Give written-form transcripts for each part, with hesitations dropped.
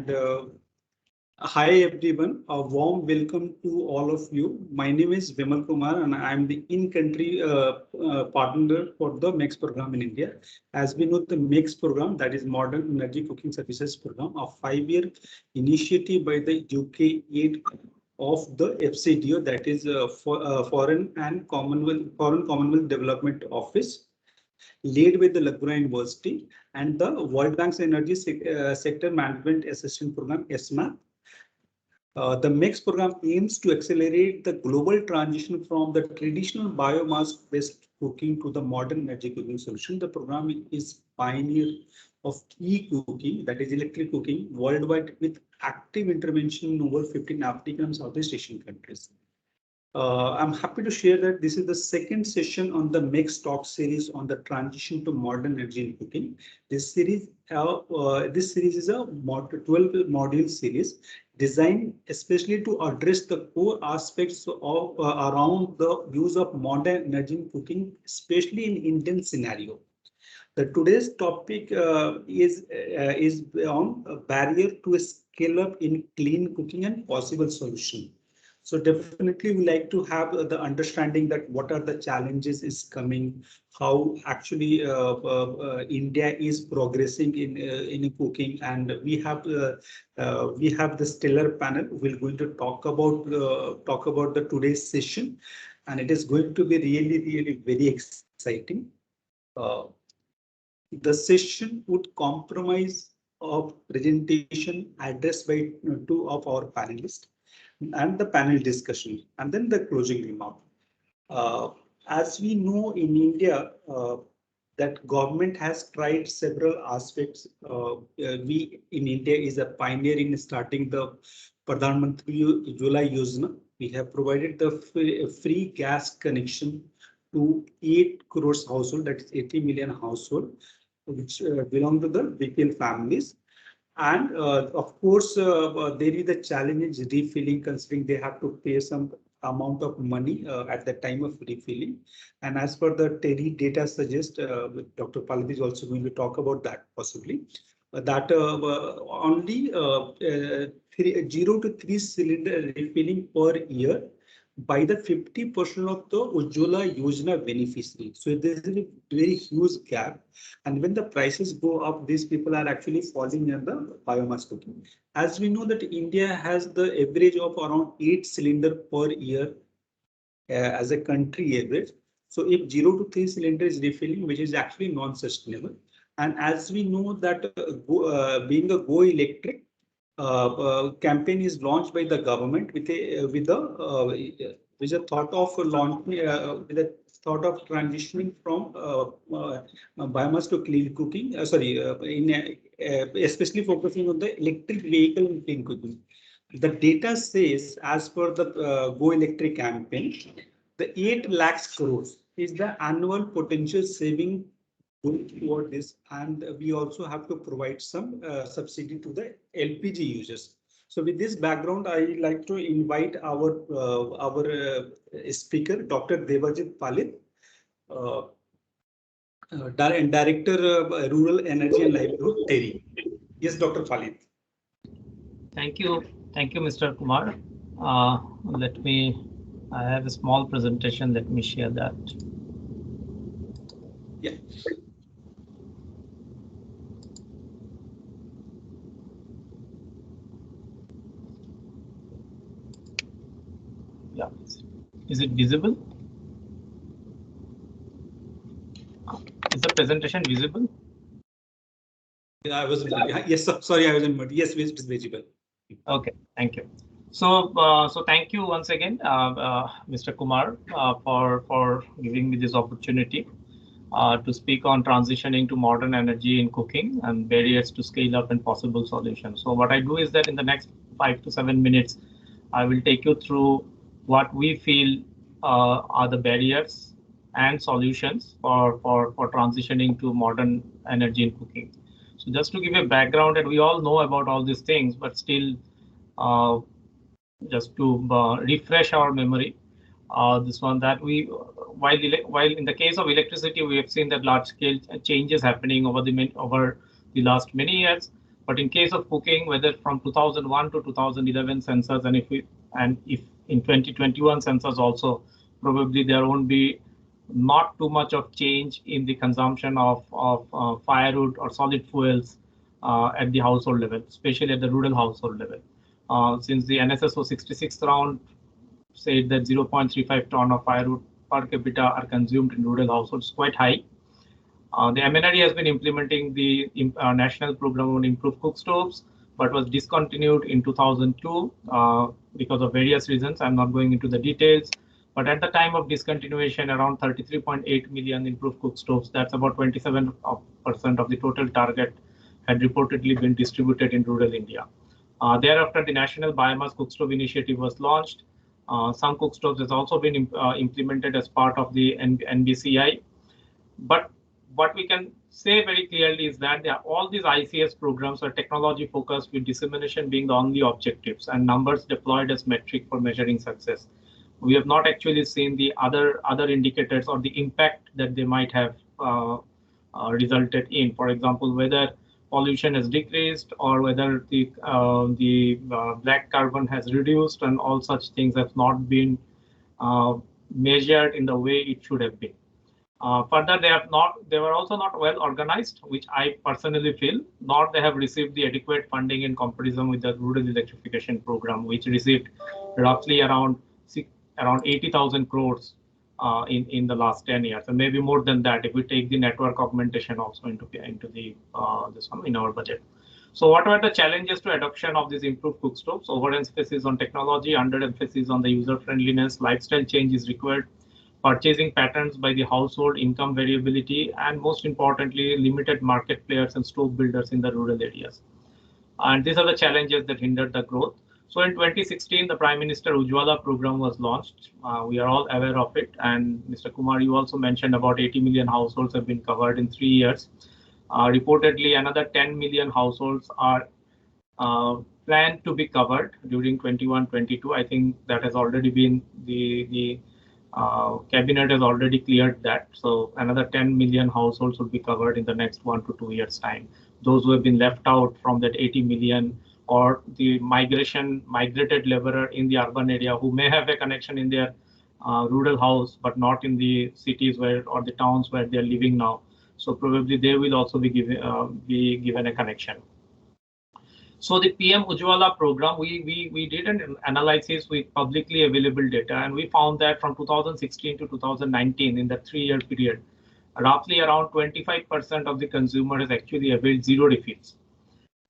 Uh, Hi everyone, a warm welcome to all of you. My name is Vimal Kumar and I am the in-country partner for the MEX program in India. As we know, the MEX program, that is Modern Energy Cooking Services Program, a 5-year initiative by the UK aid of the FCDO, that is Foreign Commonwealth Development Office, led with the Laguna University and the World Bank's Energy Sector Management Assistance Program, ESMA. The MEX program aims to accelerate the global transition from the traditional biomass-based cooking to the modern energy cooking solution. The program is pioneer of e-cooking, that is electric cooking, worldwide with active intervention in over 15 African and Southeast Asian countries. I'm happy to share that this is the second session on the MEX talk series on the transition to modern energy in cooking. This series is a 12 module series designed especially to address the core aspects of around the use of modern energy in cooking, especially in Indian scenario. The today's topic is on a barrier to scale up in clean cooking and possible solution. So definitely we like to have the understanding that what are the challenges is coming, how actually India is progressing in cooking, and we have the stellar panel. We're going to talk about the today's session, and it is going to be really very exciting. The session would comprise of presentation addressed by two of our panelists and the panel discussion, and then the closing remark. As we know in India, that government has tried several aspects. We in India is a pioneer in starting the Pradhan Mantri Ujjwala Yojana. We have provided the free gas connection to 8 crores household, that is 80 million household, which belong to the BPL families. And of course, there is a challenge in refilling, considering they have to pay some amount of money at the time of refilling. And as per the TERI data suggests, Dr. Palit is also going to talk about that possibly, that only 0 to 3 cylinder refilling per year by the 50% of the Ujjwala Yojana beneficiary. So there is a very huge gap. And when the prices go up, these people are actually falling in the biomass cooking. As we know that India has the average of around 8 cylinder per year as a country average. So if 0 to 3 cylinder is refilling, which is actually non-sustainable. And as we know that being a Go Electric, campaign is launched by the government with a thought of transitioning from biomass to clean cooking. Especially focusing on the electric vehicle and clean cooking. The data says, as per the Go Electric campaign, the 8 lakhs crores is the annual potential saving going toward this, and we also have to provide some subsidy to the LPG users. So with this background, I like to invite our speaker, Dr. Debajit Palit, Director Rural Energy and Livelihood, TERI. Yes, Dr. Palit. Thank you, Mr. Kumar. I have a small presentation. Let me share that. Yeah. Yeah. Is it visible? Is the presentation visible? I was yes. Sorry, I was in mode. Yes, it is visible. Okay, thank you. So, thank you once again, Mr. Kumar, for giving me this opportunity to speak on transitioning to modern energy in cooking and barriers to scale up and possible solutions. So, what I do is that in the next 5 to 7 minutes, I will take you through what we feel are the barriers and solutions for transitioning to modern energy in cooking. So, just to give a background, and we all know about all these things, but still, just to refresh our memory, this one that while in the case of electricity, we have seen that large scale changes happening over the last many years, But in case of cooking, whether from 2001 to 2011 census, and if in 2021 census also, probably there won't be not too much of change in the consumption of firewood or solid fuels at the household level, especially at the rural household level. Since the NSSO 66 round said that 0.35 ton of firewood per capita are consumed in rural households, quite high. The MNRE has been implementing the national program on improved cook stoves, but was discontinued in 2002 because of various reasons. I'm not going into the details, but at the time of discontinuation, around 33.8 million improved cook stoves, that's about 27% of the total target, had reportedly been distributed in rural India. Thereafter, the National Biomass Cook Stove Initiative was launched. Some cook stoves has also been implemented as part of the NBCI. But what we can say very clearly is that all these ICS programs are technology focused, with dissemination being the only objectives and numbers deployed as metric for measuring success. We have not actually seen the other indicators or the impact that they might have resulted in. For example, whether pollution has decreased or whether the black carbon has reduced, and all such things have not been measured in the way it should have been. Further, they were also not well organized, which I personally feel, nor they have received the adequate funding in comparison with the rural electrification program, which received roughly around 80,000 crores in the last 10 years, and maybe more than that if we take the network augmentation also into the this one in our budget. So what were the challenges to adoption of these improved cook stoves? Overemphasis on technology, underemphasis on the user friendliness, lifestyle change is required, purchasing patterns by the household, income variability, and most importantly, limited market players and stove builders in the rural areas. And these are the challenges that hindered the growth. So in 2016, the Prime Minister Ujjwala program was launched. We are all aware of it. And Mr. Kumar, you also mentioned about 80 million households have been covered in 3 years. Reportedly, another 10 million households are planned to be covered during 21-22. I think that has already been the cabinet has already cleared that. So another 10 million households will be covered in the next 1 to 2 years time. Those who have been left out from that 80 million, or the migrated laborer in the urban area who may have a connection in their rural house, but not in the cities or the towns where they are living now. So probably they will also be given a connection. So the PM Ujjwala program, we did an analysis with publicly available data, and we found that from 2016 to 2019, in the 3-year period, roughly around 25% of the consumers actually availed 0 refills.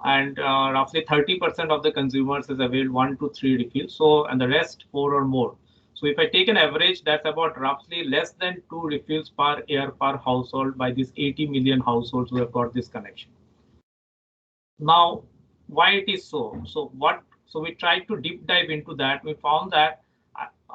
And roughly 30% of the consumers has availed 1 to 3 refills. So, and the rest 4 or more. So if I take an average, that's about roughly less than 2 refills per year per household by these 80 million households who have got this connection. Now, why it is so? So we tried to deep dive into that. We found that,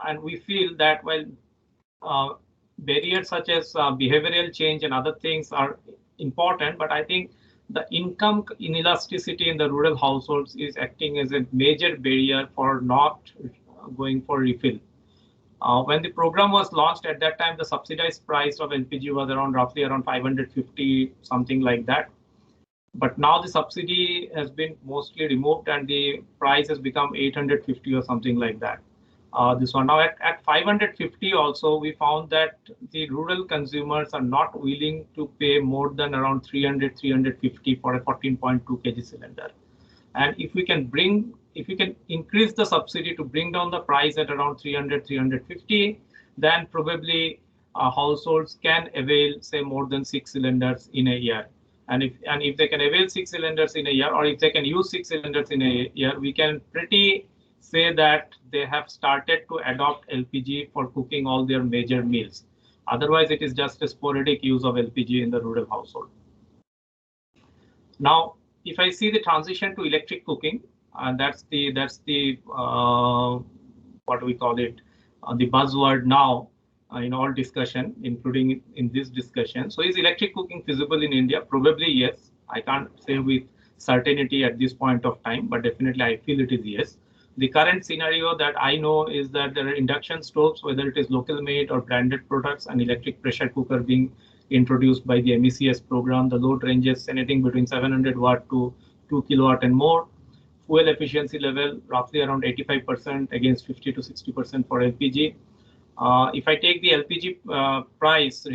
and we feel that while barriers such as behavioral change and other things are important, but I think the income inelasticity in the rural households is acting as a major barrier for not going for refill. When the program was launched, at that time, the subsidized price of LPG was roughly around 550, something like that. But now the subsidy has been mostly removed and the price has become 850 or something like that. This one now at 550 also, we found that the rural consumers are not willing to pay more than around 300-350 for a 14.2 kg cylinder. And if we can increase the subsidy to bring down the price at around 300-350, then probably households can avail, say, more than 6 cylinders in a year. And if they can avail 6 cylinders in a year, or if they can use 6 cylinders in a year, we can pretty say that they have started to adopt LPG for cooking all their major meals. Otherwise, it is just a sporadic use of LPG in the rural household. Now, if I see the transition to electric cooking, and that's the what do we call it, the buzzword now in all discussion, including in this discussion. So is electric cooking feasible in India? Probably yes. I can't say with certainty at this point of time, but definitely I feel it is yes. The current scenario that I know is that there are induction stoves, whether it is local made or branded products, and electric pressure cooker being introduced by the MECS program. The load ranges anything between 700 watt to 2 kilowatt and more. Fuel efficiency level roughly around 85% against 50 to 60% for LPG. If I take the LPG price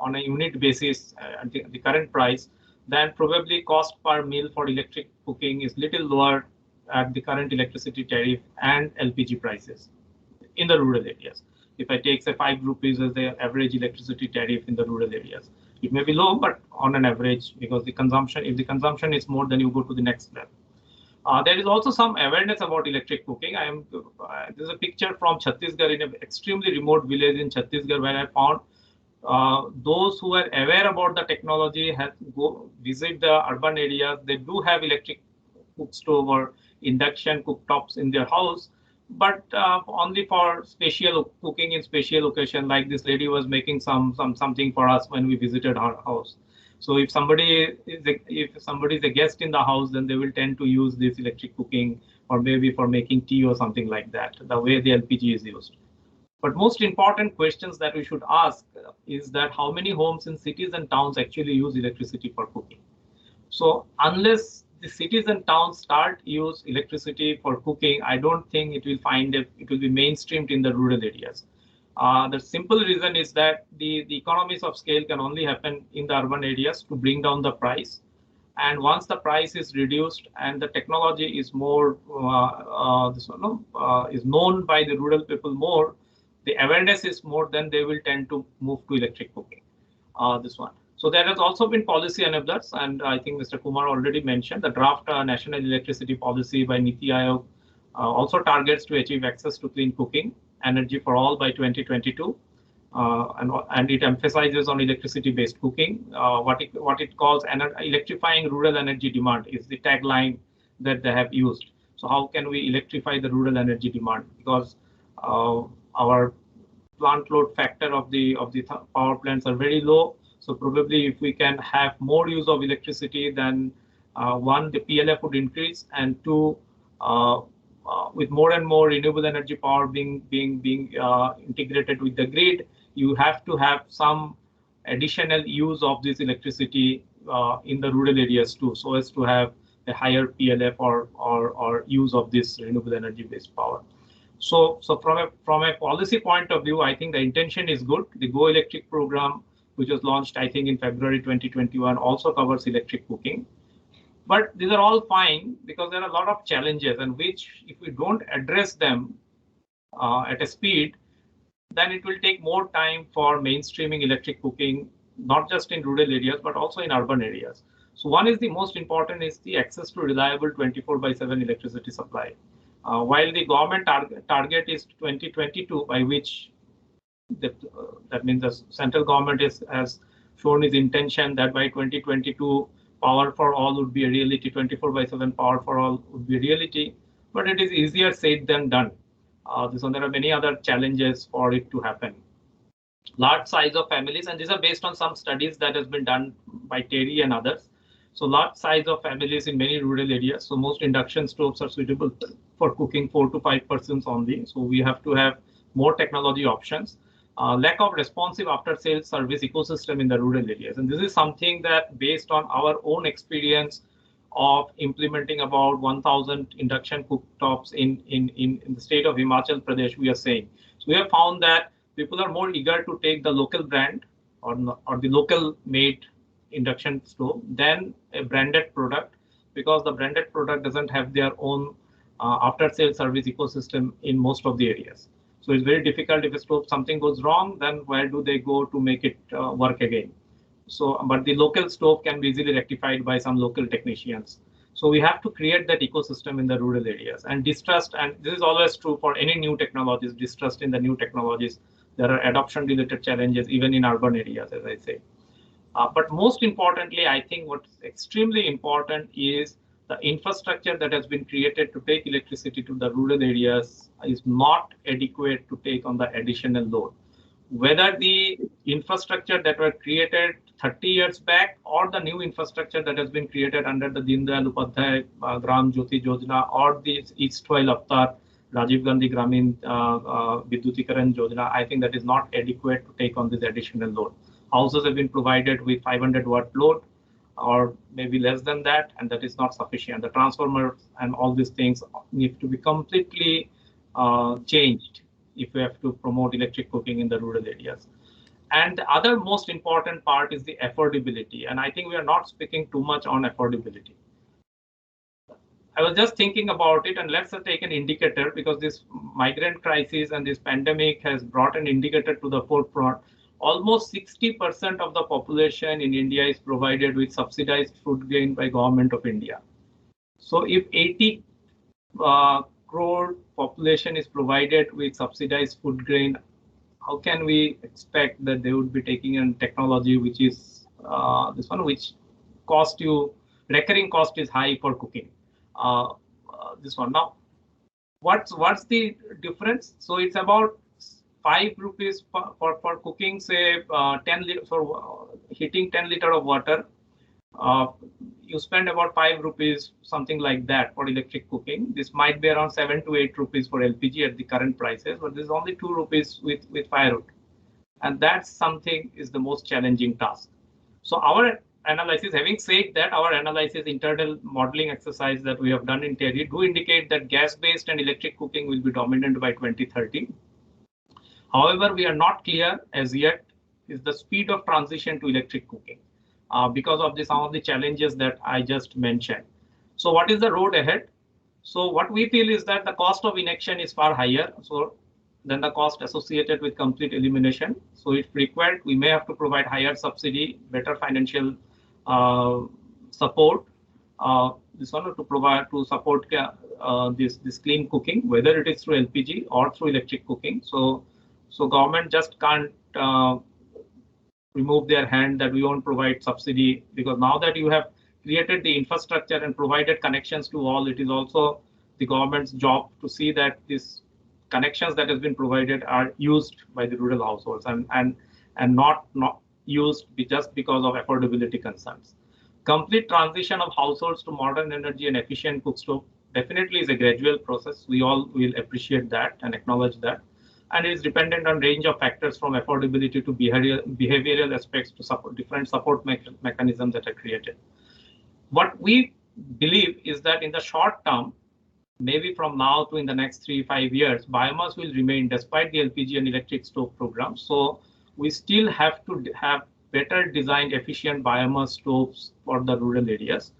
on a unit basis, the current price, then probably cost per meal for electric cooking is little lower at the current electricity tariff and LPG prices in the rural areas. If I take say 5 rupees as the average electricity tariff in the rural areas, it may be low, but on an average, because the consumption, if the consumption is more, then you go to the next level. There is also some awareness about electric cooking. This is a picture from Chhattisgarh, in an extremely remote village in Chhattisgarh, where I found those who are aware about the technology have go visit the urban areas. They do have electric cook stove or induction cooktops in their house, but only for special cooking in special occasion. Like this lady was making something for us when we visited her house. So if somebody is a guest in the house, then they will tend to use this electric cooking, or maybe for making tea or something like that, the way the LPG is used. But most important questions that we should ask is that how many homes in cities and towns actually use electricity for cooking? So unless the cities and towns start use electricity for cooking, I don't think it will be mainstreamed in the rural areas. The simple reason is that the economies of scale can only happen in the urban areas to bring down the price. And once the price is reduced and the technology is more is known by the rural people more, the awareness is more, then they will tend to move to electric cooking. This one. So there has also been policy enablers, and I think Mr. Kumar already mentioned the draft National Electricity Policy by Niti Aayog also targets to achieve access to clean cooking energy for all by 2022, and it emphasizes on electricity-based cooking. What it calls electrifying rural energy demand is the tagline that they have used. So how can we electrify the rural energy demand? Because our plant load factor of the power plants are very low. So probably if we can have more use of electricity, then one, the PLF would increase, and two, with more and more renewable energy power being integrated with the grid, you have to have some additional use of this electricity in the rural areas too, so as to have a higher PLF or use of this renewable energy based power. So from a policy point of view, I think the intention is good. The Go Electric program, which was launched, I think, in February 2021, also covers electric cooking. But these are all fine because there are a lot of challenges, and which, if we don't address them at a speed, then it will take more time for mainstreaming electric cooking, not just in rural areas, but also in urban areas. So one is the most important is the access to reliable 24/7 electricity supply. While the government target is 2022, by which that means the central government has shown its intention that by 2022, power for all would be a reality, 24/7 power for all would be a reality, but it is easier said than done. There are many other challenges for it to happen. Large size of families, and these are based on some studies that has been done by Terry and others. So large size of families in many rural areas. So most induction stoves are suitable for cooking 4 to 5 persons only. So we have to have more technology options. Lack of responsive after-sales service ecosystem in the rural areas. And this is something that, based on our own experience of implementing about 1,000 induction cooktops in the state of Himachal Pradesh, we are saying. So we have found that people are more eager to take the local brand or the local made induction stove than a branded product, because the branded product doesn't have their own after-sales service ecosystem in most of the areas. So it's very difficult. If a stove, something goes wrong, then where do they go to make it work again? So, but the local stove can be easily rectified by some local technicians. So we have to create that ecosystem in the rural areas. And distrust, and this is always true for any new technologies, distrust in the new technologies. There are adoption related challenges even in urban areas, as I say. But most importantly, I think what's extremely important is the infrastructure that has been created to take electricity to the rural areas is not adequate to take on the additional load. Whether the infrastructure that were created 30 years back or the new infrastructure that has been created under the Deen Dayal Upadhyay Gram Jyoti Yojana or the Eastwell Avatar Rajiv Gandhi Gramin Vidyutikaran Yojana, I think that is not adequate to take on this additional load. Houses have been provided with 500 watt load. or maybe less than that, and that is not sufficient. The transformers and all these things need to be completely changed if we have to promote electric cooking in the rural areas. And the other most important part is the affordability, and I think we are not speaking too much on affordability. I was just thinking about it, and let's take an indicator, because this migrant crisis and this pandemic has brought an indicator to the forefront. Almost 60% of the population in India is provided with subsidized food grain by Government of India. So if 80 crore population is provided with subsidized food grain, how can we expect that they would be taking in technology which is this one, which cost you, recurring cost is high for cooking? This one. Now, what's the difference? So it's about 5 rupees for cooking, say 10 for heating 10 liter of water. You spend about 5 rupees, something like that, for electric cooking. This might be around 7 to 8 rupees for LPG at the current prices, but this is only 2 rupees with firewood, and that's something is the most challenging task. So our analysis, having said that, our analysis, internal modeling exercise that we have done in TERI do indicate that gas-based and electric cooking will be dominant by 2030. However, we are not clear as yet is the speed of transition to electric cooking because of some of the challenges that I just mentioned. So what is the road ahead? So what we feel is that the cost of inaction is far higher than the cost associated with complete elimination. So if required, we may have to provide higher subsidy, better financial support, this one to support this clean cooking, whether it is through LPG or through electric cooking. So government just can't remove their hand that we won't provide subsidy, because now that you have created the infrastructure and provided connections to all, it is also the government's job to see that these connections that has been provided are used by the rural households and not used just because of affordability concerns. Complete transition of households to modern energy and efficient cook stove definitely is a gradual process. We all will appreciate that and acknowledge that. And it is dependent on range of factors from affordability to behavioral aspects to different support mechanisms that are created. What we believe is that in the short term, maybe from now to in the next 3-5 years, biomass will remain despite the LPG and electric stove programs. So we still have to have better designed4efficient biomass stoves for the rural areas.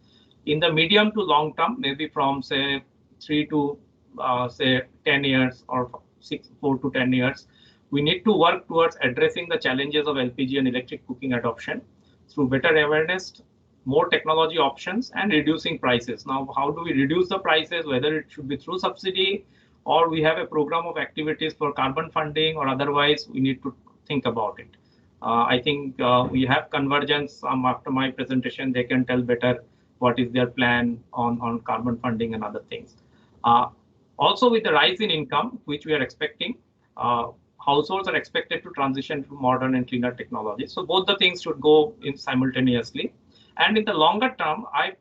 In the medium to long term, maybe from say 3 to say 10 years or 4 to 10 years, we need to work towards addressing the challenges of LPG and electric cooking adoption through better awareness, more technology options, and reducing prices. Now, how do we reduce the prices, whether it should be through subsidy or we have a program of activities for carbon funding, or otherwise we need to think about it. I think we have convergence. After my presentation, they can tell better what is their plan on carbon funding and other things. Also, with the rise in income, which we are expecting, households are expected to transition to modern and cleaner technology. So both the things should go in simultaneously. And in the longer term, I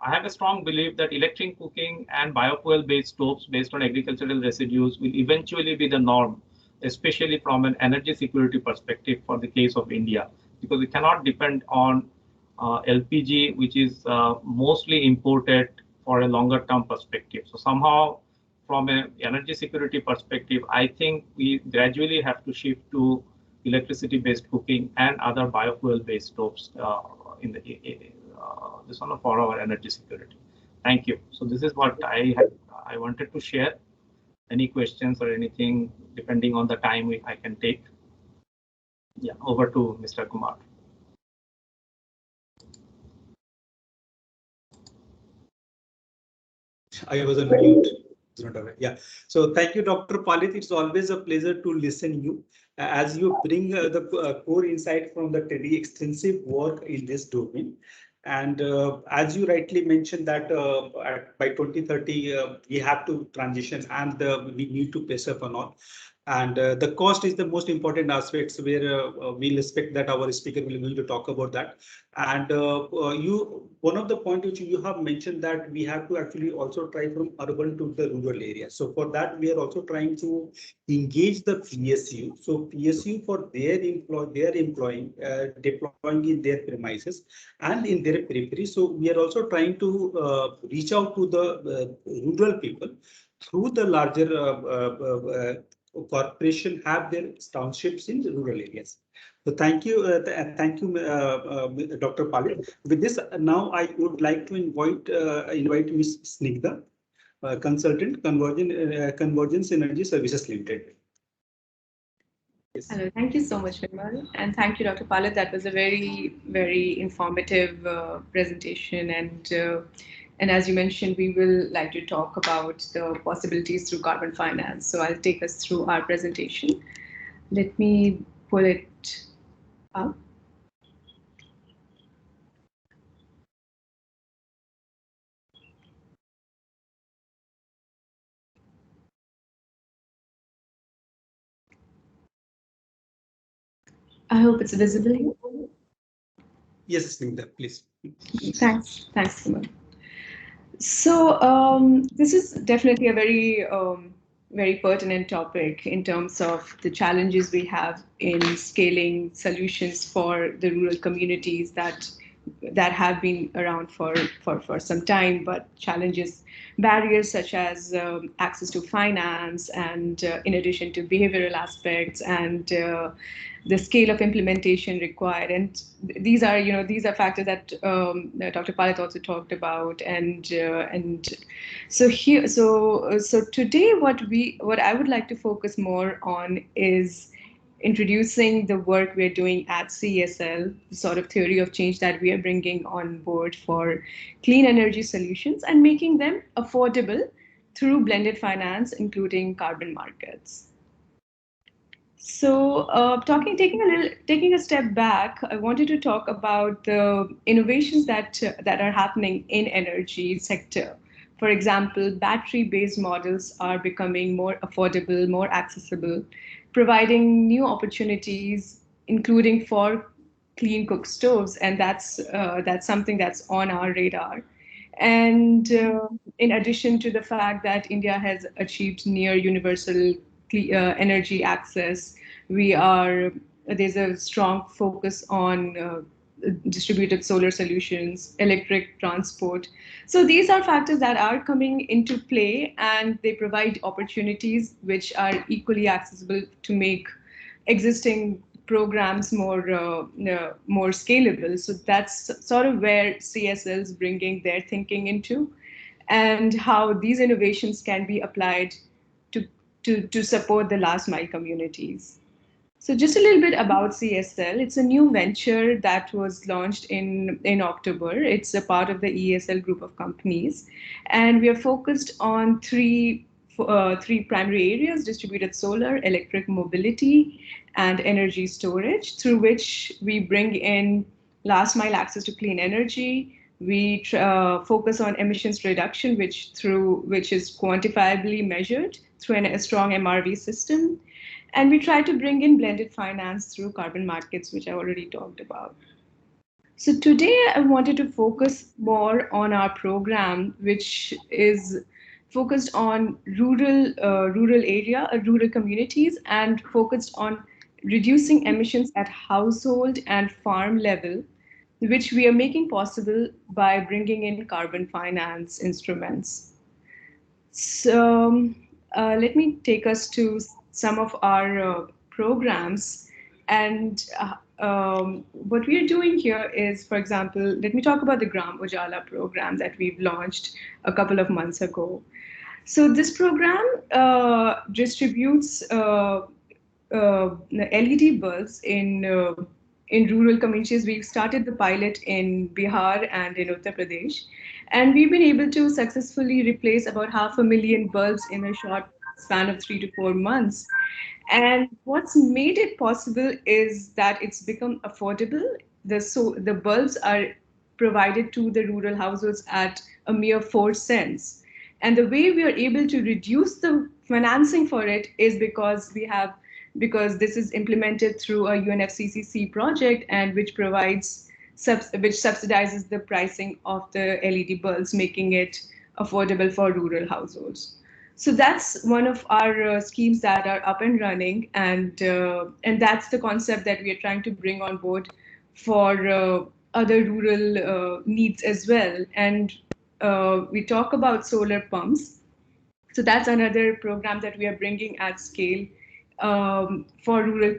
have a strong belief that electric cooking and biofuel-based stoves based on agricultural residues will eventually be the norm, especially from an energy security perspective for the case of India, because we cannot depend on LPG, which is mostly imported for a longer term perspective. So somehow, from an energy security perspective, I think we gradually have to shift to electricity-based cooking and other biofuel-based stoves in the this one for our energy security. Thank you. So this is what I wanted to share. Any questions or anything, depending on the time I can take. Yeah, over to Mr. Kumar. I was on mute. Yeah. So thank you, Dr. Palit. It's always a pleasure to listen you as you bring the core insight from the very extensive work in this domain. And as you rightly mentioned that by 2030 we have to transition and we need to pace up or not. And the cost is the most important aspects where we'll expect that our speaker will be going to talk about that. And one of the point which you have mentioned that we have to actually also try from urban to the rural area. So for that, we are also trying to engage the PSU. So PSU for their employing, deploying in their premises and in their periphery. So we are also trying to reach out to the rural people through the larger corporation have their townships in rural areas. So thank you, thank you, Dr. Palit. With this, now I would like to invite Ms. Snigdha, consultant, Convergence Energy Services Limited. Yes. Hello, thank you so much, Vimal, and thank you, Dr. Palit. That was a very, very informative presentation, and as you mentioned, we will like to talk about the possibilities through carbon finance. So I'll take us through our presentation. Let me pull it up. I hope it's visible here. Yes, Snigdha, please. Thanks, Vimal. So this is definitely a very pertinent topic in terms of the challenges we have in scaling solutions for the rural communities that have been around for some time, but challenges, barriers such as access to finance and in addition to behavioral aspects and the scale of implementation required. And these are factors that Dr. Palit also talked about. And so today what I would like to focus more on is introducing the work we're doing at CESL, the sort of theory of change that we are bringing on board for clean energy solutions and making them affordable through blended finance, including carbon markets. So, taking a step back, I wanted to talk about the innovations that are happening in energy sector. For example, battery-based models are becoming more affordable, more accessible, providing new opportunities, including for clean cook stoves, and that's something that's on our radar. And in addition to the fact that India has achieved near universal energy access, we are there's a strong focus on distributed solar solutions, electric transport. So these are factors that are coming into play, and they provide opportunities which are equally accessible to make existing programs more scalable. So that's sort of where CSL is bringing their thinking into, and how these innovations can be applied to support the last mile communities. So just a little bit about CSL. It's a new venture that was launched in October. It's a part of the ESL group of companies, and we are focused on three primary areas: distributed solar, electric mobility, and energy storage, through which we bring in last mile access to clean energy. We focus on emissions reduction, which is quantifiably measured through a strong MRV system. And we try to bring in blended finance through carbon markets, which I already talked about. So today I wanted to focus more on our program, which is focused on rural communities, and focused on reducing emissions at household and farm level, which we are making possible by bringing in carbon finance instruments. So let me take us to some of our programs. And what we are doing here is, for example, let me talk about the Gram Pajala program that we've launched a couple of months ago. So this program distributes LED bulbs in rural communities. We've started the pilot in Bihar and in Uttar Pradesh, and we've been able to successfully replace about 500,000 bulbs in a short span of 3 to 4 months. And what's made it possible is that it's become affordable. The bulbs are provided to the rural households at a mere 4 cents. And the way we are able to reduce the financing for it is because this is implemented through a UNFCCC project, and which subsidizes the pricing of the LED bulbs, making it affordable for rural households. So that's one of our schemes that are up and running, and that's the concept that we are trying to bring on board for other rural needs as well. And we talk about solar pumps. So that's another program that we are bringing at scale for rural,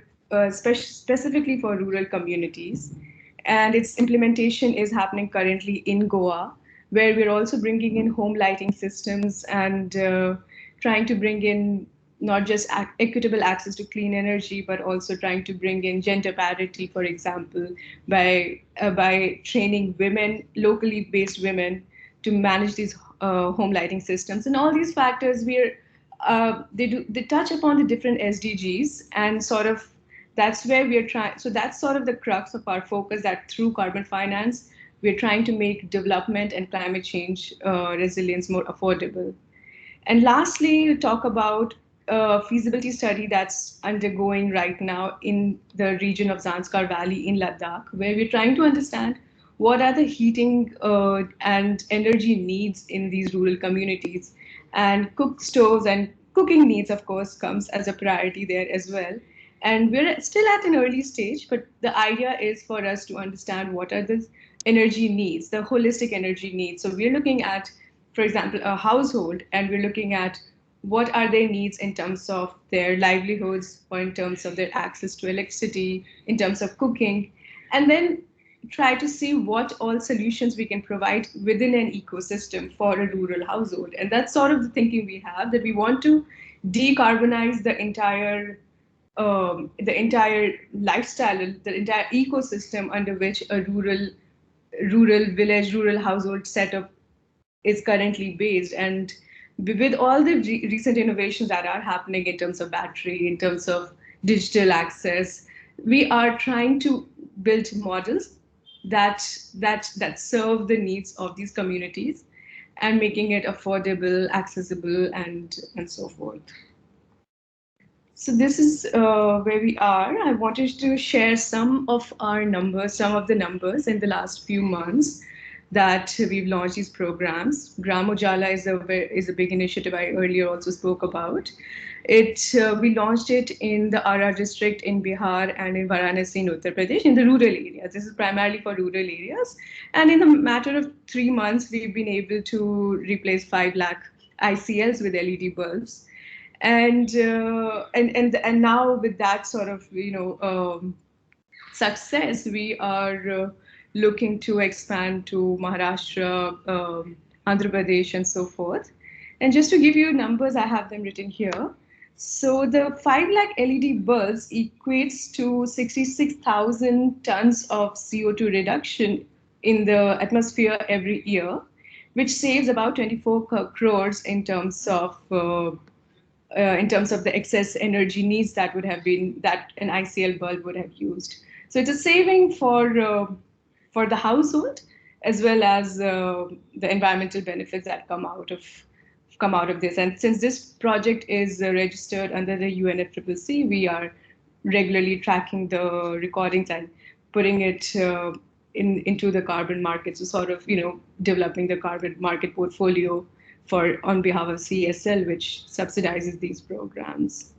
specifically for rural communities. And its implementation is happening currently in Goa, where we're also bringing in home lighting systems and trying to bring in not just equitable access to clean energy, but also trying to bring in gender parity, for example, by training women, locally based women, to manage these home lighting systems. And all these factors, they touch upon the different SDGs, and sort of that's where we are trying. So that's sort of the crux of our focus, that through carbon finance, we're trying to make development and climate change resilience more affordable. And lastly, talk about a feasibility study that's undergoing right now in the region of Zanskar Valley in Ladakh, where we're trying to understand what are the heating and energy needs in these rural communities. And cook stoves and cooking needs, of course, comes as a priority there as well. And we're still at an early stage, but the idea is for us to understand what are the energy needs, the holistic energy needs. So we're looking at, for example, a household, and we're looking at what are their needs in terms of their livelihoods, or in terms of their access to electricity, in terms of cooking, and then try to see what all solutions we can provide within an ecosystem for a rural household. And that's sort of the thinking we have, that we want to decarbonize the entire lifestyle, the entire ecosystem under which a rural village, rural household setup is currently based. And with all the recent innovations that are happening in terms of battery, in terms of digital access, we are trying to build models that serve the needs of these communities, and making it affordable, accessible, and so forth. So this is where we are. I wanted to share some of the numbers in the last few months that we've launched these programs. Gram Ujala is a big initiative I earlier also spoke about. We launched it in the RR district in Bihar and in Varanasi in Uttar Pradesh, in the rural areas. This is primarily for rural areas. And in a matter of 3 months, we've been able to replace 5 lakh ICLs with LED bulbs. And now with that sort of success, we are looking to expand to Maharashtra, Andhra Pradesh, and so forth. And just to give you numbers, I have them written here. So the 5 lakh LED bulbs equates to 66,000 tons of CO2 reduction in the atmosphere every year, which saves about 24 crores in terms of the excess energy needs that an ICL bulb would have used. So it's a saving for the household, as well as the environmental benefits that come out of this. And since this project is registered under the UNFCCC, we are regularly tracking the recordings and putting it into the carbon market. So sort of developing the carbon market portfolio on behalf of CESL, which subsidizes these programs.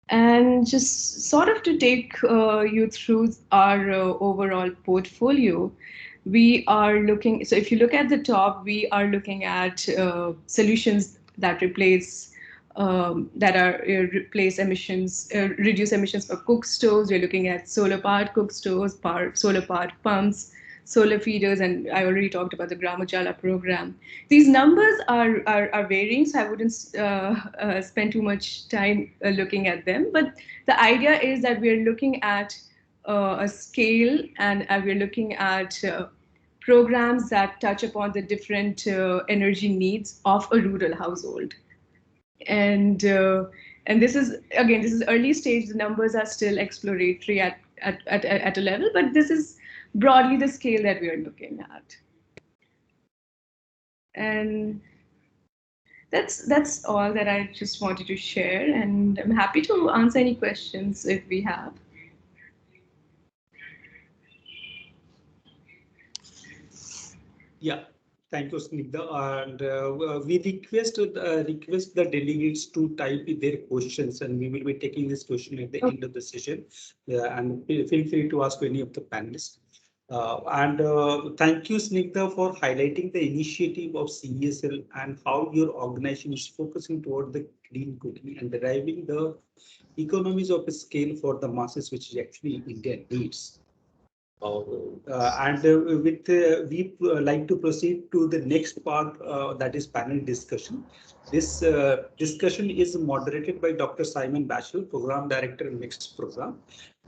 And just sort of to take you through our overall portfolio, we are looking, so if you look at the top, we are looking at solutions that reduce emissions for cook stoves. We're looking at solar-powered cook stoves, solar-powered pumps, solar feeders, and I already talked about the Gram Ujala program. These numbers are varying, so I wouldn't spend too much time looking at them. But the idea is that we're looking at a scale, and we're looking at programs that touch upon the different energy needs of a rural household. And this is early stage. The numbers are still exploratory at a level, but this is broadly the scale that we are looking at. And That's all that I just wanted to share, and I'm happy to answer any questions if we have. Yeah, thank you, Snigdha. And we request the delegates to type their questions, and we will be taking this question at the end of the session. And feel free to ask any of the panelists. And thank you, Snigdha, for highlighting the initiative of CESL and how your organization is focusing toward the clean cooking and deriving the economies of scale for the masses, which is actually India needs. And with we like to proceed to the next part, that is panel discussion. This discussion is moderated by Dr. Simon Batchel, Program Director in Mixed Program.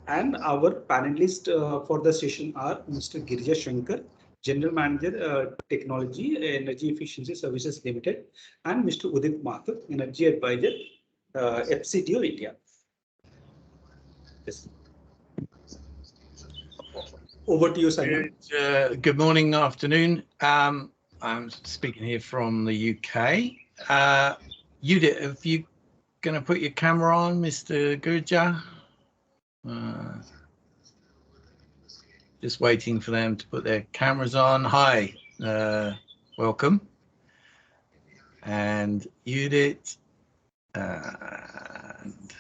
And our panelists for the session are Mr. Girija Shankar, General Manager, Technology, Energy Efficiency Services Limited, and Mr. Udit Mathur, Energy Advisor, FCDO India. Yes. Over to you, Simon. Good morning, afternoon. I'm speaking here from the UK. Judith, if you going to put your camera on, Mr. Gurja? Just waiting for them to put their cameras on. Hi, welcome. And Judith. And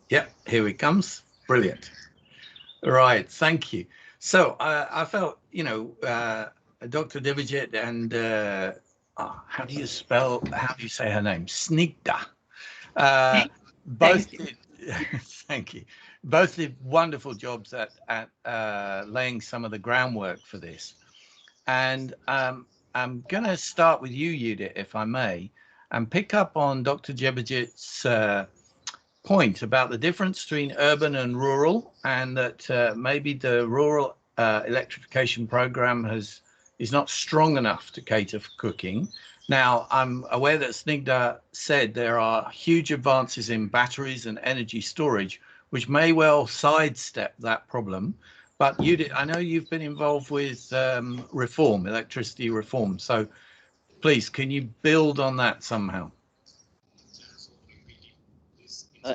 yeah, here it comes. Brilliant. All right, thank you. So I felt, Dr. Devijit and how do you say her name? Snigdha. Both did, thank you. Both did wonderful jobs at laying some of the groundwork for this. And I'm going to start with you, Judith, if I may, and pick up on Dr. Devijit's point about the difference between urban and rural, and that maybe the rural electrification program is not strong enough to cater for cooking. Now, I'm aware that Snigdha said there are huge advances in batteries and energy storage, which may well sidestep that problem. But I know you've been involved with electricity reform. So please, can you build on that somehow?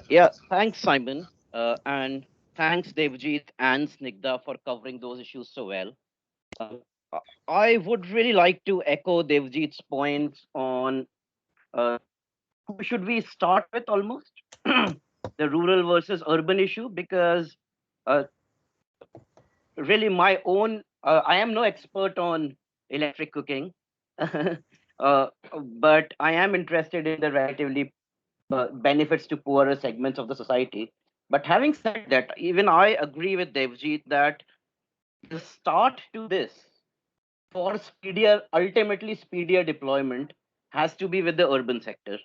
Yeah, thanks, Simon. And thanks, Devjit and Snigdha, for covering those issues so well. I would really like to echo Devjit's points on who should we start with almost the rural versus urban issue, because really my own, I am no expert on electric cooking, but I am interested in the relatively benefits to poorer segments of the society. But having said that, even I agree with Devjit that the start to this for ultimately speedier deployment has to be with the urban sector.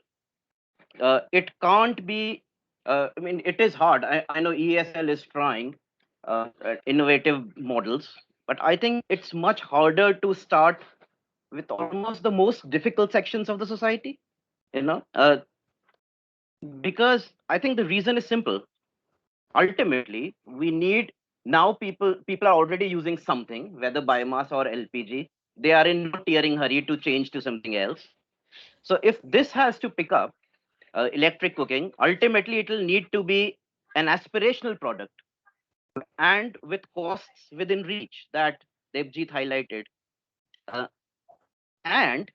It can't be, I mean, it is hard. I know ESL is trying innovative models, but I think it's much harder to start with almost the most difficult sections of the society, because I think the reason is simple. Ultimately, we need now people are already using something, whether biomass or LPG. They are in no tearing hurry to change to something else. So if this has to pick up electric cooking, ultimately it will need to be an aspirational product and with costs within reach that Devjit highlighted. And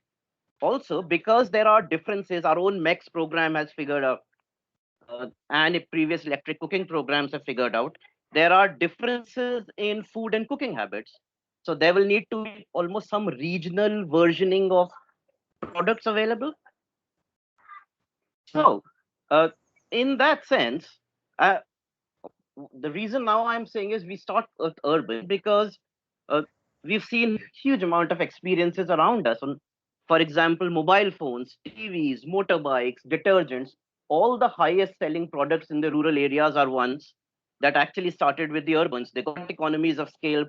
also because there are differences, our own MEX program has figured out, and if previous electric cooking programs have figured out, there are differences in food and cooking habits. So there will need to be almost some regional versioning of products available. So in that sense, the reason now I'm saying is we start with urban because we've seen huge amount of experiences around us. For example, mobile phones, TVs, motorbikes, detergents, all the highest selling products in the rural areas are ones that actually started with the urbans. They got economies of scale.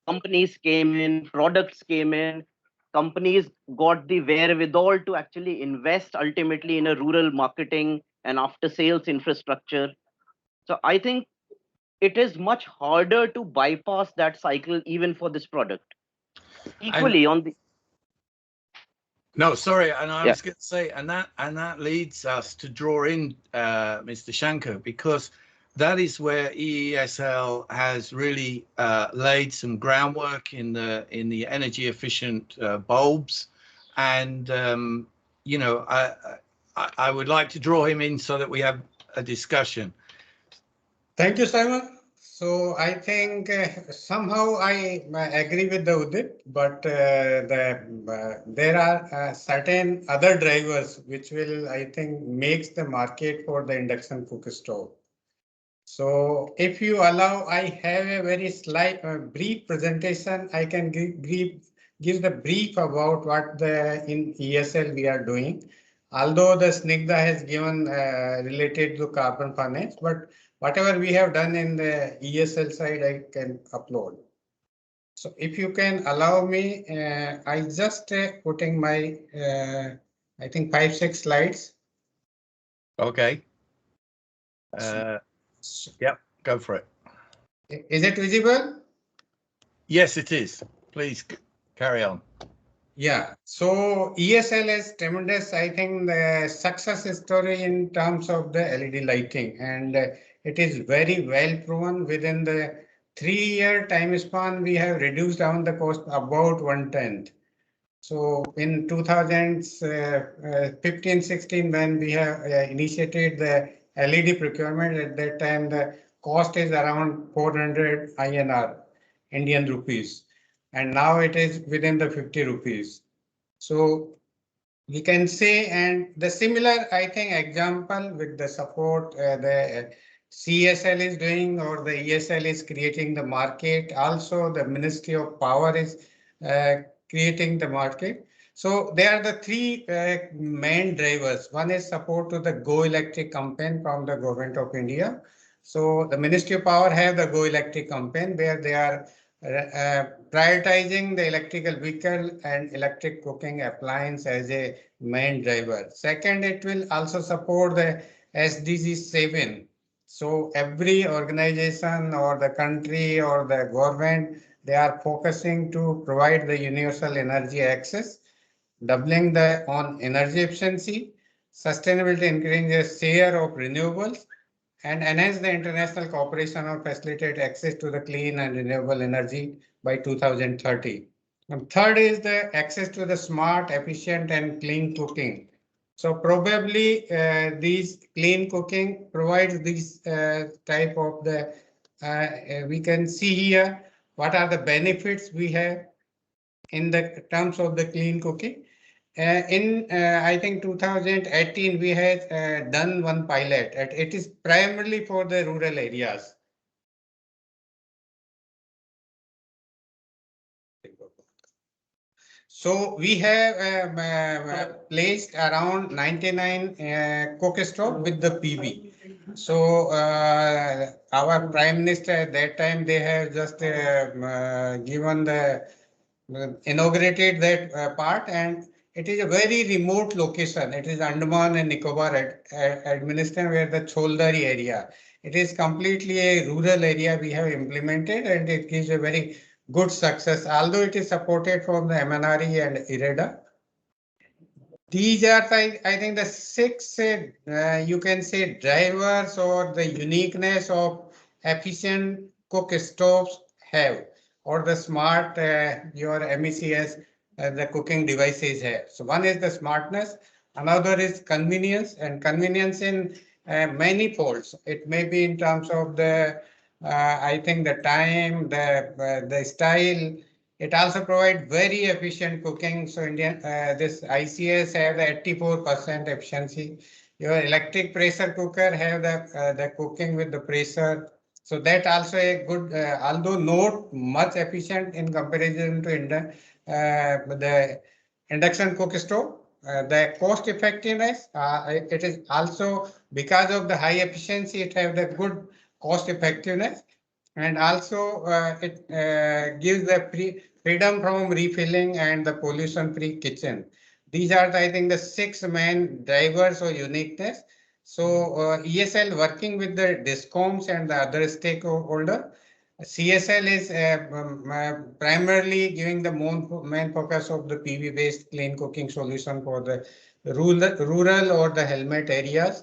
Companies came in, products came in, companies got the wherewithal to actually invest ultimately in a rural marketing and after sales infrastructure. So I think it is much harder to bypass that cycle even for this product. Equally, on the No, sorry, and I Yeah. was going to say, and that leads us to draw in Mr. Shankar, because that is where EESL has really laid some groundwork in the energy efficient bulbs, and you know, I would like to draw him in so that we have a discussion. Thank you, Simon. So I think somehow I agree with the Udit, but there are certain other drivers which will, I think, makes the market for the induction cook stove. So if you allow, I have a very slight brief presentation. I can give the brief about what the in ESL we are doing. Although the Snigdha has given related to carbon furnace, but whatever we have done in the ESL side, I can upload. So if you can allow me, I just putting my, I think 5-6 slides. Okay. Yep, go for it. Is it visible? Yes, it is. Please carry on. Yeah, so ESL is tremendous, I think, the success story in terms of the LED lighting, and it is very well proven. Within the 3-year time span, we have reduced down the cost about 1/10. So in 2015-16, when we have initiated the LED procurement, at that time the cost is around 400 INR, Indian rupees, and now it is within the 50 rupees. So we can say, and the similar, I think, example with the support the CSL is doing, or the ESL is creating the market. Also, the Ministry of Power is creating the market. So there are the three main drivers. One is support to the Go Electric campaign from the Government of India. So the Ministry of Power have the Go Electric campaign where they are prioritizing the electrical vehicle and electric cooking appliance as a main driver. Second, it will also support the SDG 7. So every organization or the country or the government, they are focusing to provide the universal energy access, doubling the on energy efficiency, sustainability, increasing the share of renewables, and enhance the international cooperation or facilitate access to the clean and renewable energy by 2030. And third is the access to the smart, efficient, and clean cooking. So probably these clean cooking provides this type of the, we can see here what are the benefits we have in the terms of the clean cooking. I think 2018, we had done one pilot. It is primarily for the rural areas. So we have placed around 99 cook stove with the PV. So our Prime Minister at that time, they have just given the inaugurated that part, and it is a very remote location. It is Andaman and Nicobar administration, where the Choldari area. It is completely a rural area we have implemented, and it gives a very good success, although it is supported from the MNRE and IREDA. These are, I think, the 6, you can say, drivers or the uniqueness of efficient cook stoves have, or the smart, your MECS, the cooking devices have. So one is the smartness, another is convenience, and convenience in many folds. It may be in terms of the, I think, the time, the style. It also provides very efficient cooking. So this ICS have the 84% efficiency. Your electric pressure cooker have the cooking with the pressure. So that also a good, although not much efficient in comparison to the induction cook stove. The cost effectiveness, it is also because of the high efficiency, it have the good cost effectiveness. And also it gives the freedom from refilling and the pollution-free kitchen. These are, I think, the 6 main drivers or uniqueness. So ESL working with the DISCOMs and the other stakeholder, CSL is primarily giving the main focus of the PV-based clean cooking solution for the rural or the helmet areas.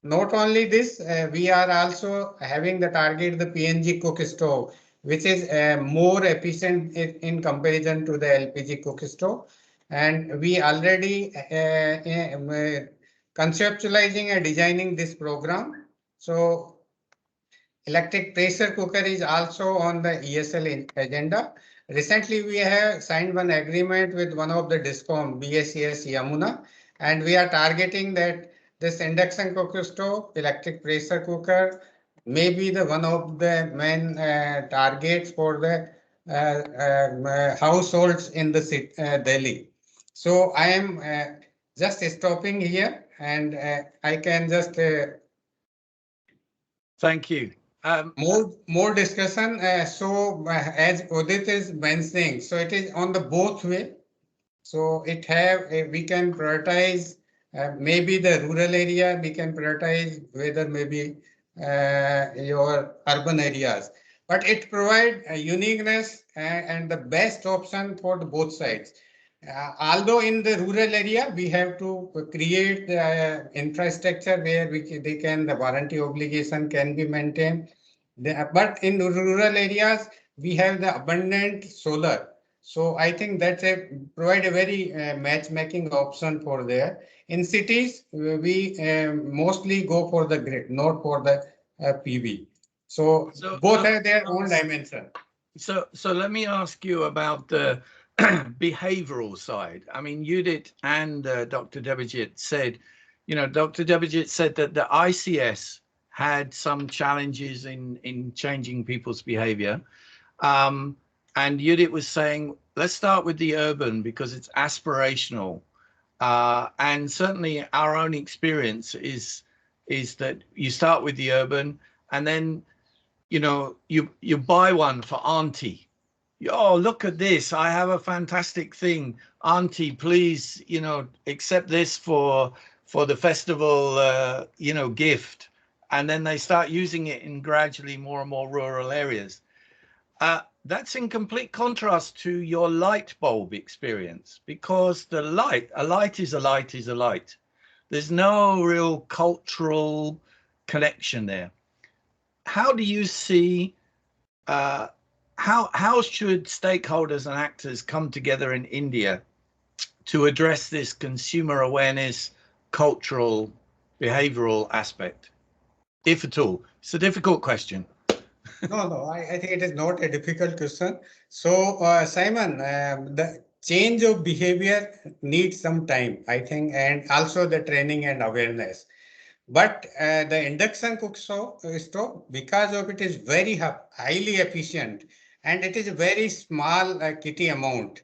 Not only this, we are also having the target the PNG Cook Stove, which is more efficient in comparison to the LPG Cook Stove. And we already conceptualizing and designing this program. So electric pressure cooker is also on the ESL agenda. Recently, we have signed one agreement with one of the DISCOM, BSES Yamuna, and we are targeting that this induction cooker stove, electric pressure cooker, may be the one of the main targets for the households in the city, Delhi. So I am just stopping here, and I can just Thank you. more discussion. As Udit is mentioning, so it is on the both way. So it have we can prioritize maybe the rural area. We can prioritize whether maybe your urban areas, but it provide a uniqueness and the best option for the both sides. Although in the rural area, we have to create the infrastructure where the warranty obligation can be maintained. But in the rural areas, we have the abundant solar. So I think that's provide a very matchmaking option for there. In cities, we mostly go for the grid, not for the PV. So both have their own dimension. So let me ask you about the behavioral side. I mean, Judith and Dr. Devajit said, Dr. Devajit said that the ICS had some challenges in changing people's behavior. And Judith was saying, let's start with the urban because it's aspirational. And certainly our own experience is that you start with the urban and then, you buy one for auntie. Oh, look at this. I have a fantastic thing. Auntie, please, accept this for the festival, gift. And then they start using it in gradually more and more rural areas. That's in complete contrast to your light bulb experience, because a light is a light is a light. There's no real cultural connection there. How do you see, how should stakeholders and actors come together in India to address this consumer awareness, cultural, behavioral aspect, if at all? It's a difficult question. No, I think it is not a difficult question. So, Simon, the change of behavior needs some time, I think, and also the training and awareness. But the induction cook stove, because of it is very highly efficient and it is a very small kitty amount.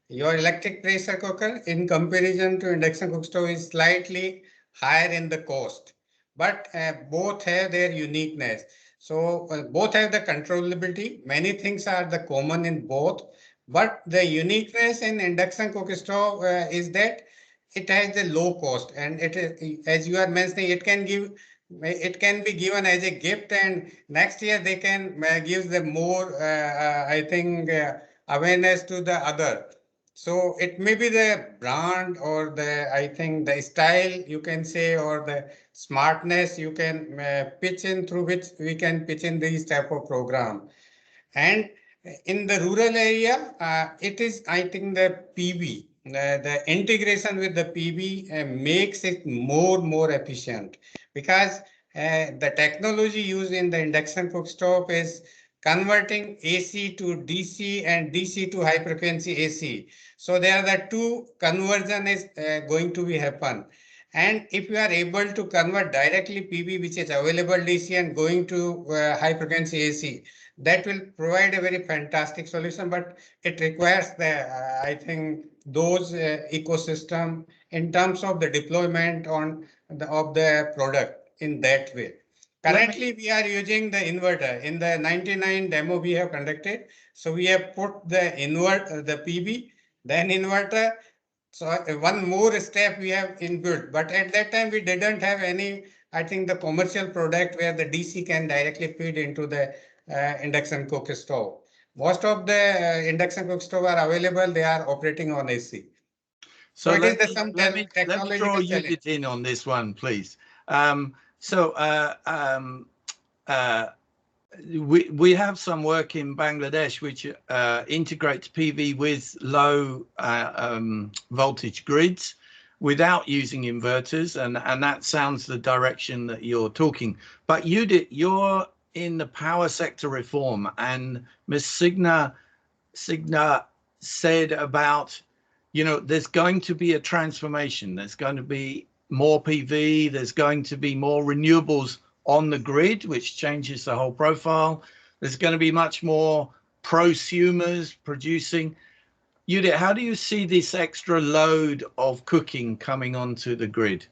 Your electric pressure cooker in comparison to induction cook stove is slightly higher in the cost, but both have their uniqueness. So both have the controllability. Many things are the common in both, but the uniqueness in induction cook stove is that it has the low cost, and it is, as you are mentioning, it can be given as a gift, and next year they can give the more I think awareness to the other. So it may be the brand or I think the style you can say, or the smartness you can pitch in, through which we can pitch in these type of program. And in the rural area, it is, I think, the PV, the integration with the PV makes it more efficient, because the technology used in the induction cook stove is converting AC to DC and DC to high frequency AC. So there are the two conversion is going to be happen. And if you are able to convert directly PV, which is available DC, and going to high frequency AC, that will provide a very fantastic solution, but it requires I think those ecosystem in terms of the deployment of the product in that way. Currently, we are using the inverter. In the 99 demo we have conducted, so we have put the the PV, then inverter. So one more step we have inbuilt, but at that time we didn't have any, I think, the commercial product where the DC can directly feed into the induction cook stove. Most of the induction cook stove are available. They are operating on AC. So it is some let me draw technological you challenge. in on this one, please. We have some work in Bangladesh which integrates PV with low voltage grids without using inverters, and that sounds the direction that you're talking. But you're in the power sector reform, and Ms. Signa said about, you know, there's going to be a transformation. There's going to be more PV. There's going to be more renewables on the grid, which changes the whole profile. There's going to be much more prosumers producing. Judith, how do you see this extra load of cooking coming onto the grid?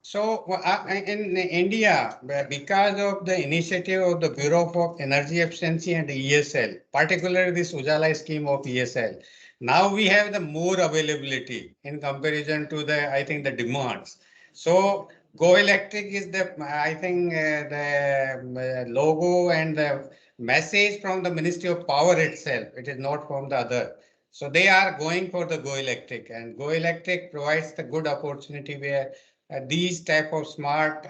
So in India, because of the initiative of the Bureau of Energy Efficiency and ESL, particularly this Ujala scheme of ESL, now we have the more availability in comparison to the, I think, the demands. So Go Electric is the, I think, the logo and the message from the Ministry of Power itself. It is not from the other. So they are going for the Go Electric, and Go Electric provides the good opportunity where these type of smart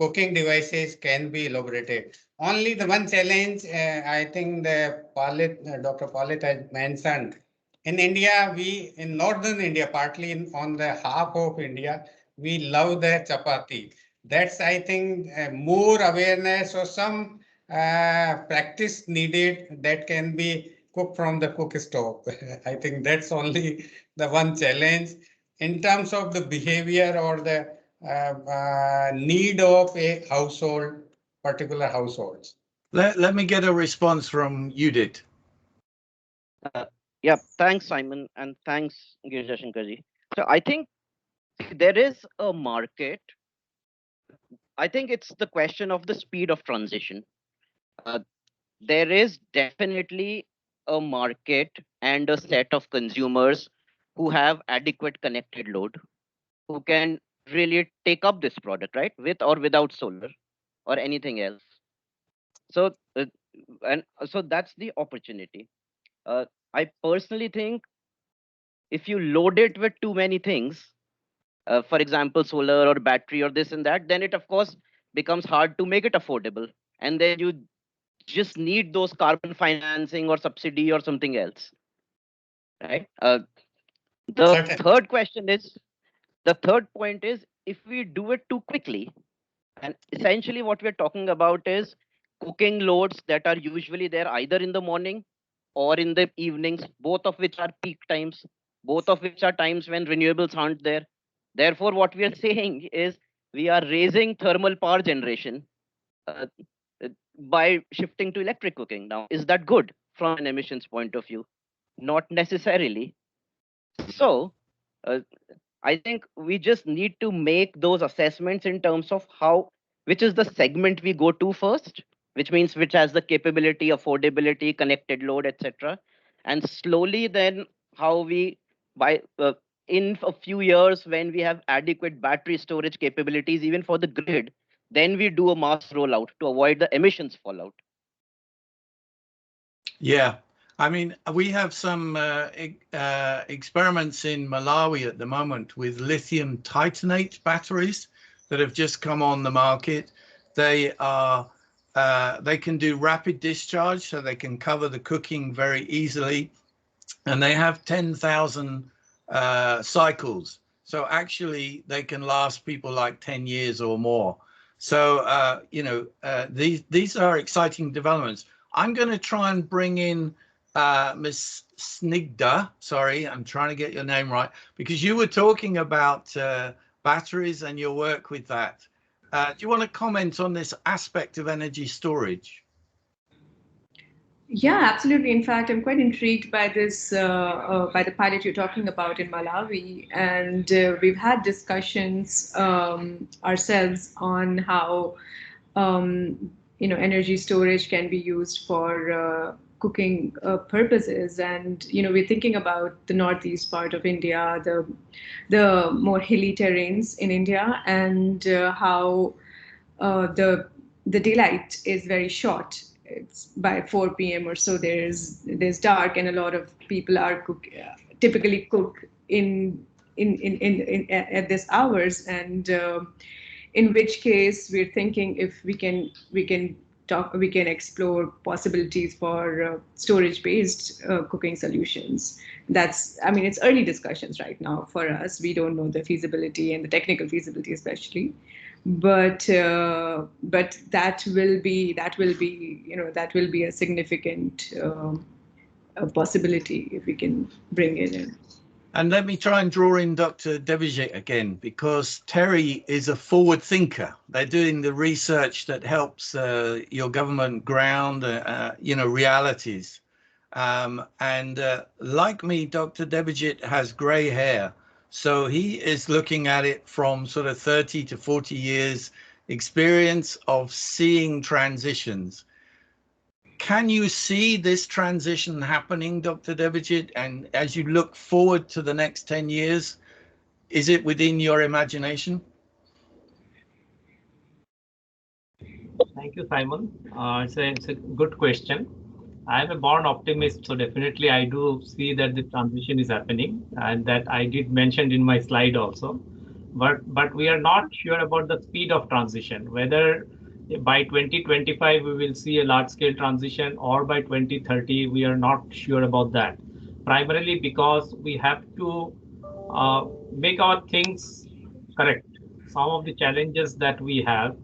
cooking devices can be elaborated. Only the one challenge, I think the Dr. Palit has mentioned. In India, in northern India, partly on the half of India, we love the chapati. That's, I think, more awareness or some practice needed that can be cooked from the cook stove. I think that's only the one challenge in terms of the behavior or the need of a household, particular households. Let me get a response from Judith. Yeah, thanks, Simon, and thanks, Girja Shankarji. So I think there is a market. I think it's the question of the speed of transition. There is definitely a market and a set of consumers who have adequate connected load, who can really take up this product, right, with or without solar or anything else. So, so that's the opportunity. I personally think if you load it with too many things, for example, solar or battery or this and that, then it of course becomes hard to make it affordable. And then you just need those carbon financing or subsidy or something else, right? The third question is, the third point is, if we do it too quickly, and essentially what we're talking about is cooking loads that are usually there either in the morning or in the evenings, both of which are peak times, both of which are times when renewables aren't there. Therefore, what we are saying is we are raising thermal power generation uh, by shifting to electric cooking. Now, is that good from an emissions point of view? Not necessarily. So, I think we just need to make those assessments in terms of which is the segment we go to first, which means which has the capability, affordability, connected load, etc. And slowly then how we, in a few years when we have adequate battery storage capabilities, even for the grid, then we do a mass rollout to avoid the emissions fallout. Yeah, I mean, we have some experiments in Malawi at the moment with lithium titanate batteries that have just come on the market. They can do rapid discharge, so they can cover the cooking very easily, and they have 10,000 cycles. So actually, they can last people like 10 years or more. So you know, these are exciting developments. I'm going to try and bring in Ms. Snigdha. Sorry, I'm trying to get your name right, because you were talking about batteries and your work with that. Do you want to comment on this aspect of energy storage? Yeah, absolutely. In fact, I'm quite intrigued by this, by the pilot you're talking about in Malawi, and we've had discussions ourselves on how energy storage can be used for cooking purposes. And we're thinking about the northeast part of India, the more hilly terrains in India, and how the daylight is very short it's by 4 p.m. or so there's dark, and a lot of people are typically cook at this hours, and in which case we're thinking if we can explore possibilities for storage based cooking solutions. I mean, it's early discussions right now for us. We don't know the feasibility and the technical feasibility especially, but that will be a significant possibility if we can bring it in. And let me try and draw in Dr. Devijay again, because Terry is a forward thinker. They're doing the research that helps your government ground, realities. Like me, Dr. Devijay has gray hair. So he is looking at it from sort of 30 to 40 years experience of seeing transitions. Can you see this transition happening, Dr. Devijay? And as you look forward to the next 10 years, is it within your imagination? Thank you, Simon. It's a good question. I am a born optimist, so definitely I do see that the transition is happening, and that I did mention in my slide also. But we are not sure about the speed of transition, whether by 2025 we will see a large-scale transition, or by 2030 we are not sure about that. Primarily because we have to make our things correct. Some of the challenges that we have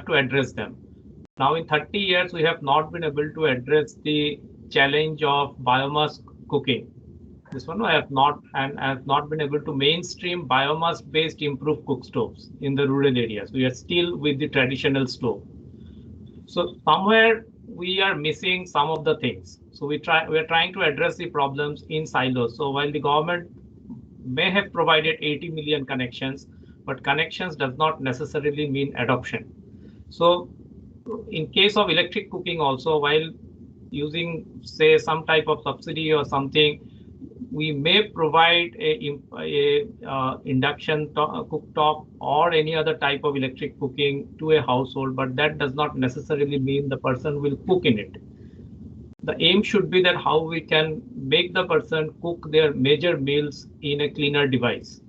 to address them. Now, in 30 years, we have not been able to address the challenge of biomass cooking. This one I have not been able to mainstream biomass-based improved cook stoves in the rural areas. We are still with the traditional stove. So somewhere we are missing some of the things. So we are trying to address the problems in silos. So while the government may have provided 80 million connections, but connections does not necessarily mean adoption. So in case of electric cooking also, while using, say, some type of subsidy or something, we may provide a induction cooktop or any other type of electric cooking to a household, but that does not necessarily mean the person will cook in it. The aim should be that how we can make the person cook their major meals in a cleaner device.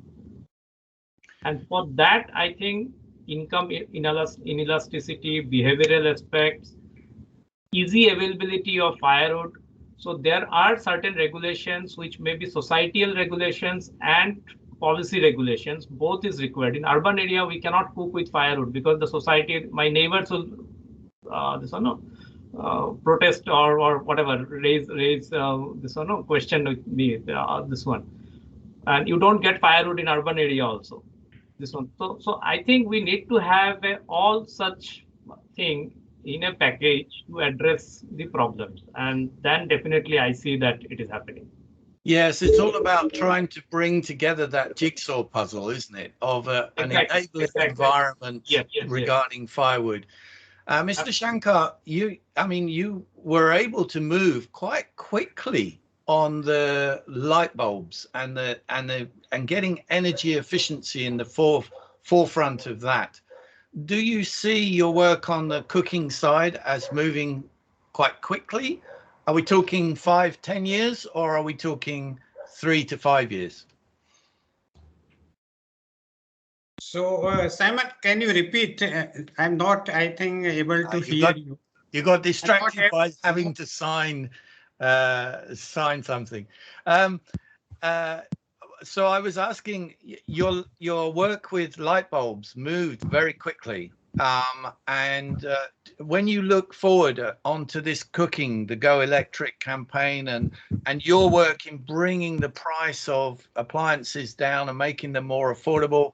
And for that, I think income inelasticity, behavioral aspects, easy availability of firewood. So there are certain regulations which may be societal regulations and policy regulations. Both is required. In urban area, we cannot cook with firewood because the society, my neighbors will protest or whatever, raise question with me, this one. And you don't get firewood in urban area also. This one. So I think we need to have all such thing in a package to address the problems, and then definitely I see that it is happening. Yes, it's all about trying to bring together that jigsaw puzzle, isn't it, of an enabling environment regarding firewood. Mr. Shankar, you were able to move quite quickly on the light bulbs and getting energy efficiency in the forefront of that. Do you see your work on the cooking side as moving quite quickly? Are we talking 5-10 years, or are we talking 3 to 5 years? So, Simon, can you repeat? I'm not, I think, able to hear you. You got distracted by having to sign something. So I was asking, your work with light bulbs moved very quickly. When you look forward onto this cooking, the Go Electric campaign, and your work in bringing the price of appliances down and making them more affordable,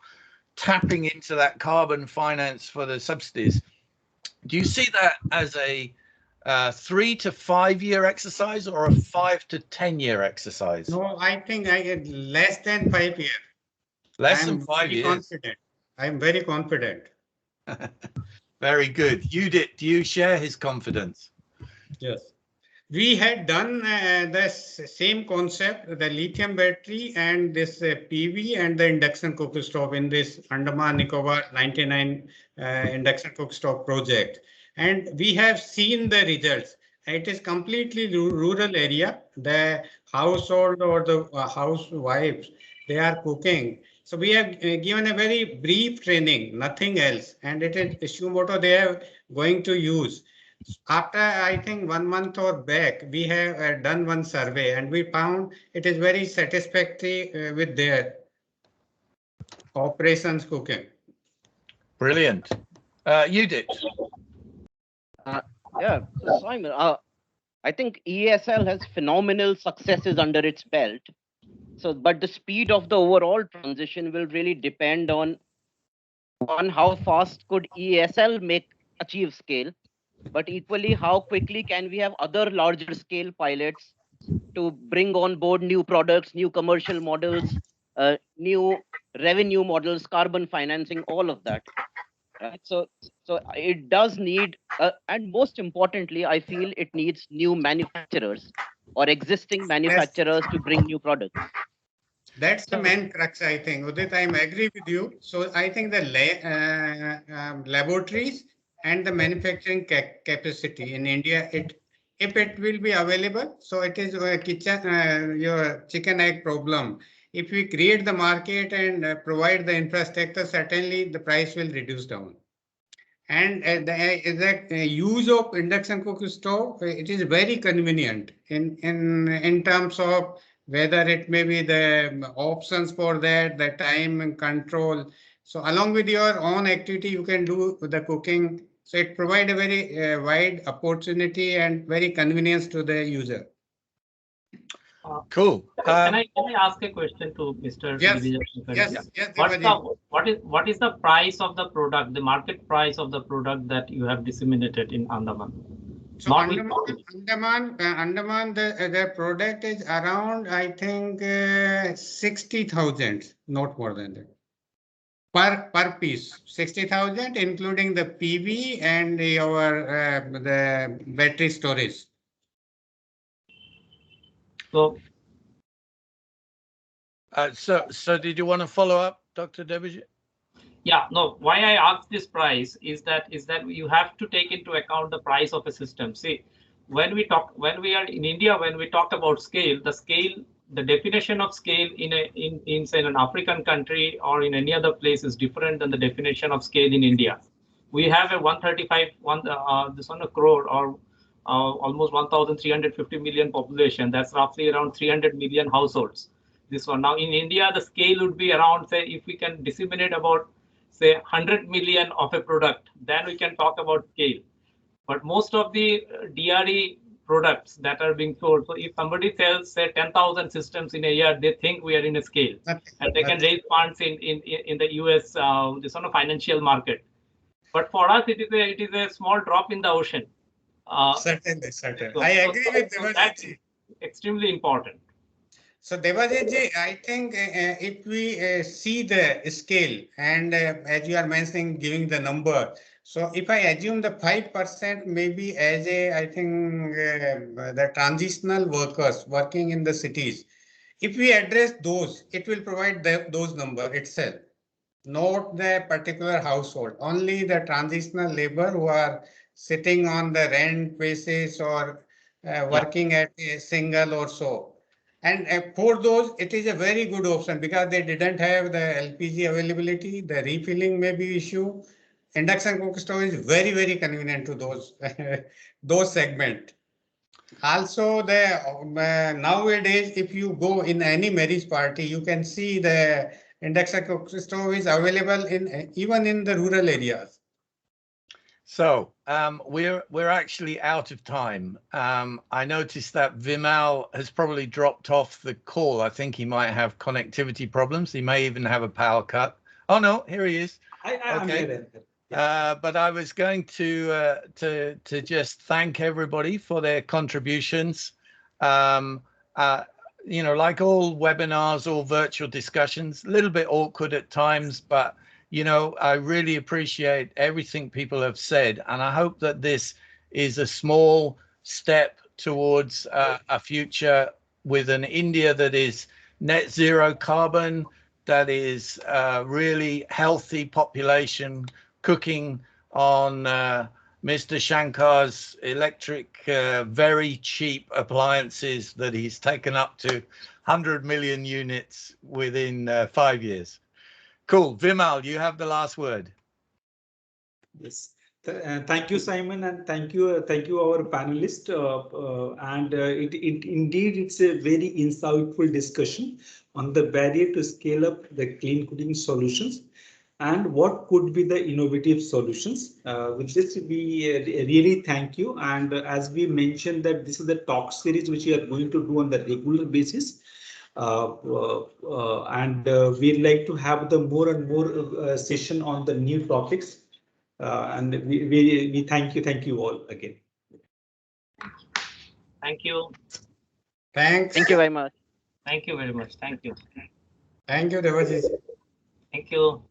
tapping into that carbon finance for the subsidies, do you see that as a 3 to 5 year exercise or a 5 to 10 year exercise? No, I think I get less than 5 years. Less than 5 years. Confident. I'm very confident. Very good. Do you share his confidence? Yes. We had done the same concept, the lithium battery and this PV and the induction cookstove in this Andaman Nicobar 99 induction cookstove project. and we have seen the results. It is completely rural area. The household or the housewives, they are cooking. So we have given a very brief training, nothing else. And it is Shumoto they are going to use. After, I think 1 month or back, we have done one survey and we found it is very satisfactory with their operations cooking. Brilliant. You did. Yeah, so Simon, I think ESL has phenomenal successes under its belt. So, but the speed of the overall transition will really depend on how fast could ESL achieve scale, but equally how quickly can we have other larger scale pilots to bring on board new products, new commercial models, new revenue models, carbon financing, all of that. Right? So it does need, and most importantly, I feel it needs new manufacturers or existing manufacturers to bring new products. That's the main crux, I think. Udit, I agree with you. So I think the laboratories and the manufacturing capacity in India, if it will be available, so it is your chicken egg problem. If we create the market and provide the infrastructure, certainly the price will reduce down. And the use of induction cook stove, it is very convenient in terms of whether it may be the options for that, the time and control. So along with your own activity, you can do the cooking. So it provides a very wide opportunity and very convenience to the user. Cool. Can I ask a question to Mr. Yes. Yes. Yes. What is the price of the product, the market price of the product that you have disseminated in Andaman? So Andaman, the product is around, I think, 60,000, not more than that. Per piece, 60,000, including the PV and your the battery storage. So did you want to follow up, Dr. Debajit? Yeah, no, why I asked this price is that you have to take into account the price of a system. See, when we are in India, when we talk about scale, the definition of scale in say an African country or in any other place is different than the definition of scale in India. We have a 135 crore or almost 1,350 million population. That's roughly around 300 million households. This one now in India, the scale would be around, say, if we can disseminate about say 100 million of a product, then we can talk about scale. But most of the DRE products that are being sold, so if somebody sells say 10,000 systems in a year, they think we are in a scale, and they can raise funds in the US this on a financial market. But for us, it is a small drop in the ocean. Certainly. I agree with Debajit. That's extremely important. So Debajit, I think if we see the scale and as you are mentioning, giving the number. So if I assume the 5% maybe as I think the transitional workers working in the cities, if we address those, it will provide those number itself, not the particular household, only the transitional labor who are sitting on the rent basis or working at a single or so. And for those, it is a very good option because they didn't have the LPG availability, the refilling may be issue. Induction cook stove is very, very convenient to those segment. Also, the nowadays, if you go in any marriage party, you can see the induction cook stove is available in even in the rural areas. So we're actually out of time. I noticed that Vimal has probably dropped off the call. I think he might have connectivity problems. He may even have a power cut. Oh no, here he is. I'm here. But I was going to just thank everybody for their contributions. You know, like all webinars, all virtual discussions, a little bit awkward at times, but you know, I really appreciate everything people have said, and I hope that this is a small step towards a future with an India that is net zero carbon, that is really healthy population, cooking on Mr. Shankar's electric, very cheap appliances that he's taken up to 100 million units within 5 years. Cool. Vimal, you have the last word. Yes. Thank you, Simon, and thank you, our panelists. Indeed, it's a very insightful discussion on the barrier to scale up the clean cooking solutions and what could be the innovative solutions. With this, we really thank you. And as we mentioned that this is the talk series which we are going to do on the regular basis. We'd like to have the more and more session on the new topics. And we thank you all again. Thank you. Thanks. Thank you very much. Thank you very much. Thank you. Thank you, Devajit. Thank you.